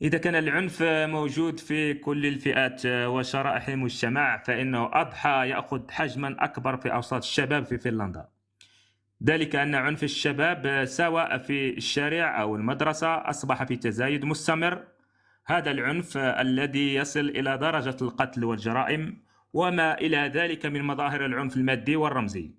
إذا كان العنف موجود في كل الفئات وشرائح المجتمع، فإنه أضحى يأخذ حجما أكبر في أوساط الشباب في فنلندا. ذلك أن عنف الشباب سواء في الشارع أو المدرسة أصبح في تزايد مستمر. هذا العنف الذي يصل إلى درجة القتل والجرائم وما إلى ذلك من مظاهر العنف المادي والرمزي.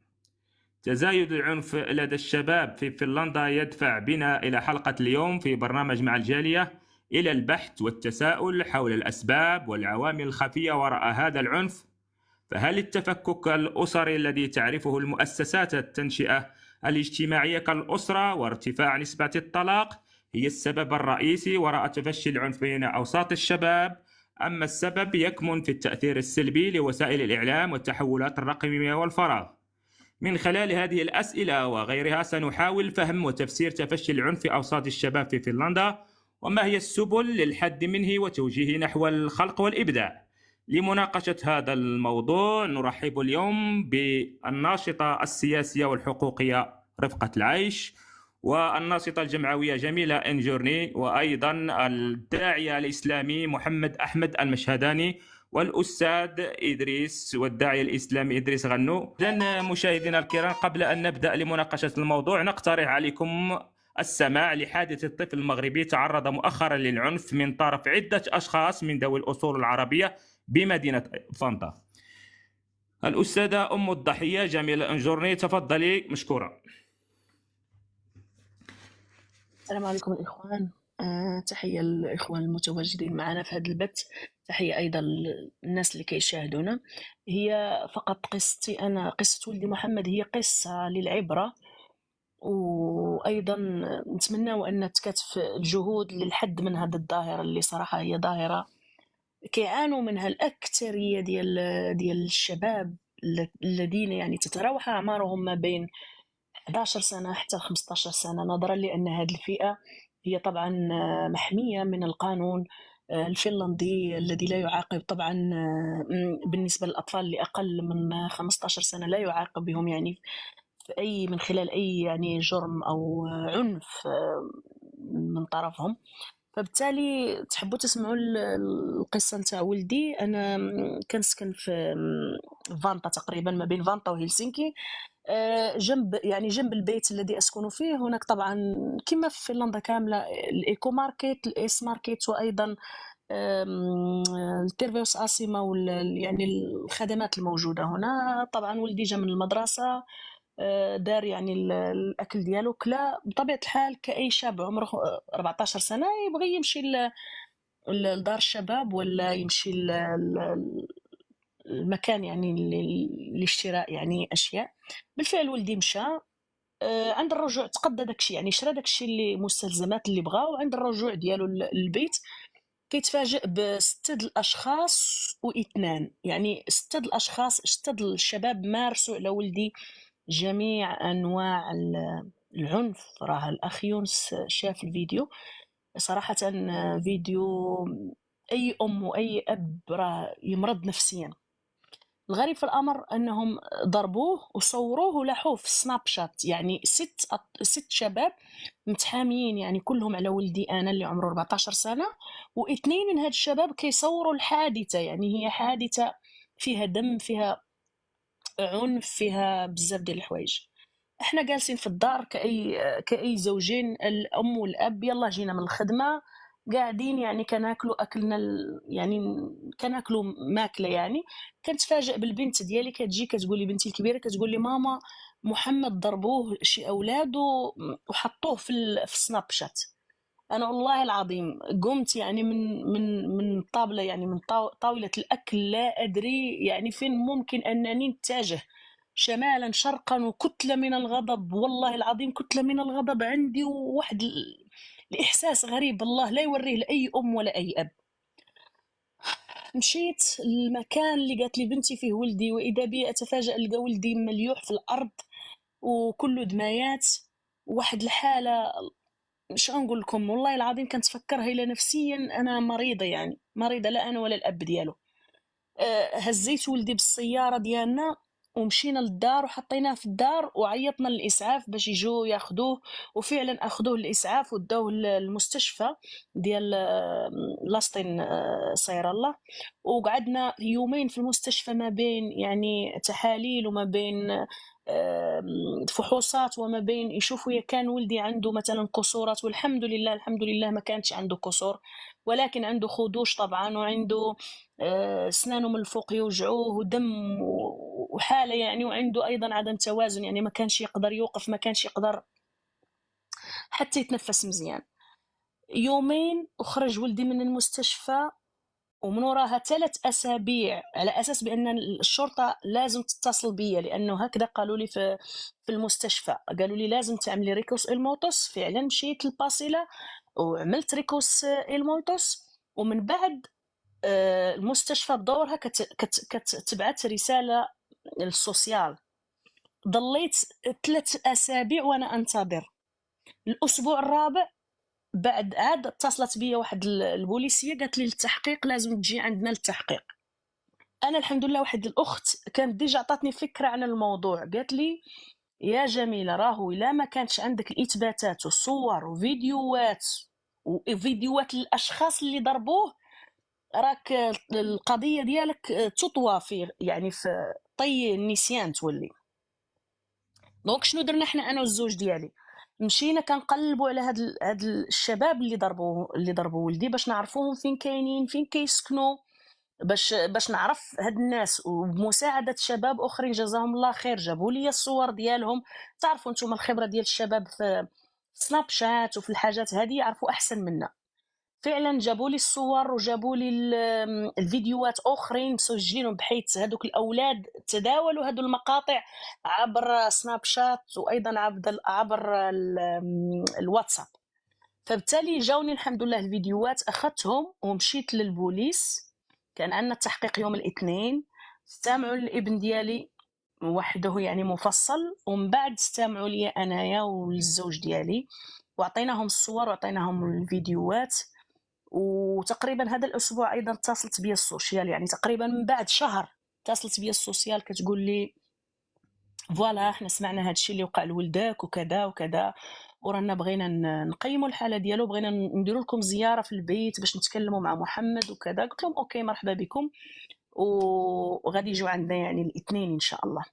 تزايد العنف لدى الشباب في فنلندا يدفع بنا إلى حلقة اليوم في برنامج مع الجالية إلى البحث والتساؤل حول الأسباب والعوامل الخفية وراء هذا العنف. فهل التفكك الأسري الذي تعرفه المؤسسات التنشئة الاجتماعية كالأسرة وارتفاع نسبة الطلاق هي السبب الرئيسي وراء تفشي العنف بين أوساط الشباب، أما السبب يكمن في التأثير السلبي لوسائل الإعلام والتحولات الرقمية والفراغ؟ من خلال هذه الأسئلة وغيرها سنحاول فهم وتفسير تفشي العنف في أوساط الشباب في فنلندا، وما هي السبل للحد منه وتوجيهه نحو الخلق والإبداع. لمناقشة هذا الموضوع نرحب اليوم بالناشطة السياسية والحقوقية رفقة العيش، والناشطة الجمعوية جميلة إنجورني، وأيضا الداعية الإسلامي محمد أحمد المشهداني، والأستاذ إدريس والداعية الإسلامي إدريس غنو. إذن مشاهدينا الكرام، قبل أن نبدأ لمناقشة الموضوع نقترح عليكم السماع لحادث الطفل المغربي تعرض مؤخرا للعنف من طرف عدة أشخاص من ذوي الأصول العربية بمدينة فانتا. الأستاذة أم الضحية جميلة أنجورني، تفضلي مشكورة. السلام عليكم الإخوان. تحية للإخوان المتواجدين معنا في هذا البث، تحية أيضا للناس اللي كيشاهدونا. هي فقط قصتي أنا، قصة ولدي محمد هي قصة للعبرة، وأيضا نتمنى أن تكاتف الجهود للحد من هذه الظاهرة اللي صراحة هي ظاهرة كيعانوا منها الأكثرية ديال الشباب الذين يعني تتراوح أعمارهم ما بين 11 سنة حتى 15 سنة، نظرا لأن هذه الفئة هي طبعا محمية من القانون الفنلندي الذي لا يعاقب طبعا بالنسبة للأطفال اللي أقل من 15 سنة لا يعاقب بهم يعني في أي من خلال أي يعني جرم أو عنف من طرفهم. فبالتالي تحبوا تسمعوا القصة نتاع ولدي. أنا كنسكن في فانتا، تقريبا ما بين فانتا وهلسنكي، جنب البيت الذي أسكن فيه. هناك طبعا كما في فنلندا كاملة الإيكو ماركت، الإيس ماركت، وأيضا التيرفيوس آسيما يعني الخدمات الموجودة هنا. طبعا ولدي جا من المدرسة، دار يعني الأكل ديالو، كلا بطبيعة الحال كأي شاب عمره 14 سنة يبغي يمشي لدار الشباب ولا يمشي المكان يعني لاشتراء يعني أشياء. بالفعل ولدي مشى، عند الرجوع تقضى داكشي، يعني شرا داكشي اللي مستلزمات اللي بغا، وعند الرجوع ديالو للبيت كيتفاجئ بستة الاشخاص واثنان، يعني ستة الاشخاص، ستة الشباب مارسوا على ولدي جميع انواع العنف. راه الاخ يونس شاف الفيديو، صراحة فيديو اي ام واي اب راه يمرض نفسيا. الغريب في الامر انهم ضربوه وصوروه ولاحوه في سناب شات، يعني ست شباب متحاميين يعني كلهم على ولدي انا اللي عمره 14 سنه، واثنين من هاد الشباب كيصوروا الحادثه. يعني هي حادثه فيها دم، فيها عنف، فيها بزاف ديال الحوايج. احنا جالسين في الدار كأي زوجين، الام والاب يلا جينا من الخدمه، قاعدين يعني كناكلوا اكلنا يعني كناكلوا ماكله. يعني كنتفاجئ بالبنت ديالي كتجي كتقول لي، بنتي الكبيره كتقول لي ماما محمد ضربوه شي اولاد وحطوه في السناب شات. انا والله العظيم قمت يعني من طابله، يعني من طاوله الاكل، لا ادري يعني فين ممكن انني نتجه، شمالا شرقا، وكتله من الغضب. والله العظيم كتله من الغضب عندي، وواحد الاحساس غريب الله لا يوريه لاي ام ولا اي اب. مشيت المكان اللي قالت لي بنتي فيه ولدي، واذا بي اتفاجأ القى ولدي مليوح في الارض وكله دمايات، واحد الحاله مش غنقول لكم. والله العظيم كنتفكرها الى نفسيا انا مريضه، يعني مريضه، لا انا ولا الاب ديالو. هزيت ولدي بالسياره ديالنا، ومشينا للدار وحطيناه في الدار وعيطنا للاسعاف باش يجوا ياخذوه، وفعلا اخذوه الاسعاف وداوه للمستشفى ديال لاصتين صير الله. وقعدنا يومين في المستشفى ما بين يعني تحاليل وما بين فحوصات وما بين يشوفوا يا كان ولدي عنده مثلا قصورات، والحمد لله الحمد لله ما كانش عنده قصور، ولكن عنده خدوش طبعا، وعنده اسنانه من الفوق يوجعوه ودم وحاله يعني، وعنده ايضا عدم توازن، يعني ما كانش يقدر يوقف، ما كانش يقدر حتى يتنفس مزيان. يومين وخرج ولدي من المستشفى، ومن وراها 3 أسابيع على أساس بأن الشرطة لازم تتصل بيا، لأنه هكذا قالوا لي في المستشفى، قالوا لي لازم تعملي ريكوس إلموتوس. فعلا مشيت للباسيلة وعملت ريكوس إلموتوس، ومن بعد المستشفى بدورها كتبعت رسالة للسوسيال. ضليت 3 أسابيع وأنا أنتظر. الأسبوع الرابع بعد عاد اتصلت بيا واحد البوليسيه، قالت لي التحقيق لازم تجي عندنا للتحقيق. انا الحمد لله واحد الاخت كانت ديجا عطاتني فكره عن الموضوع، قالت لي يا جميله راهو الا ما كانش عندك الاثباتات والصور وفيديوهات الاشخاص اللي ضربوه، راك القضيه ديالك تطوى في يعني في طي النسيان تولي. دونك شنو درنا حنا انا والزوج ديالي؟ مشينا كنقلبوا على هاد الشباب اللي ضربوا ولدي باش نعرفوهم فين كاينين، فين كيسكنوا، باش نعرف هاد الناس، وبمساعده شباب اخرين جزاهم الله خير جابوا لي الصور ديالهم. تعرفوا نتوما الخبره ديال الشباب في سناب شات وفي الحاجات هذه يعرفوا احسن منا. فعلا جابوا لي الصور وجابوا لي الفيديوهات اخرين مسجلينهم، بحيث هذوك الاولاد تداولوا هذو المقاطع عبر سناب شات وايضا عبر الواتساب. فبالتالي جاوني الحمد لله الفيديوهات، اخذتهم ومشيت للبوليس. كان عندنا التحقيق يوم الاثنين، استمعوا للابن ديالي وحده يعني مفصل، ومن بعد استمعوا لي انايا والزوج ديالي، وعطيناهم الصور وعطيناهم الفيديوهات. وتقريبا هذا الاسبوع ايضا اتصلت بي السوشيال، يعني تقريبا من بعد شهر اتصلت بي السوشيال كتقول لي فوالا احنا سمعنا هذا الشيء اللي وقع لولدك وكذا وكذا، ورانا بغينا نقيموا الحاله ديالو، بغينا نديروا لكم زياره في البيت باش نتكلموا مع محمد وكذا. قلت لهم اوكي مرحبا بكم، وغادي يجوا عندنا يعني الاثنين ان شاء الله.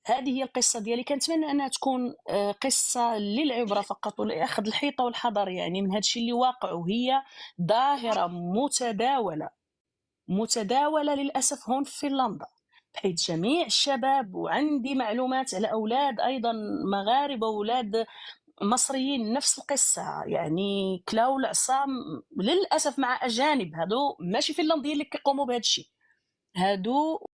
هذه هي القصه ديالي، كنتمنى انها تكون قصه للعبره فقط ولاخذ الحيطه والحذر يعني من هذا الشيء اللي واقع، وهي ظاهره متداوله للاسف هون في فنلندا، بحيث جميع الشباب، وعندي معلومات على اولاد ايضا مغاربه واولاد مصريين نفس القصه، يعني كلاو العصام للاسف مع اجانب، هادو ماشي فنلنديين اللي كيقوموا بهذا الشيء، هادو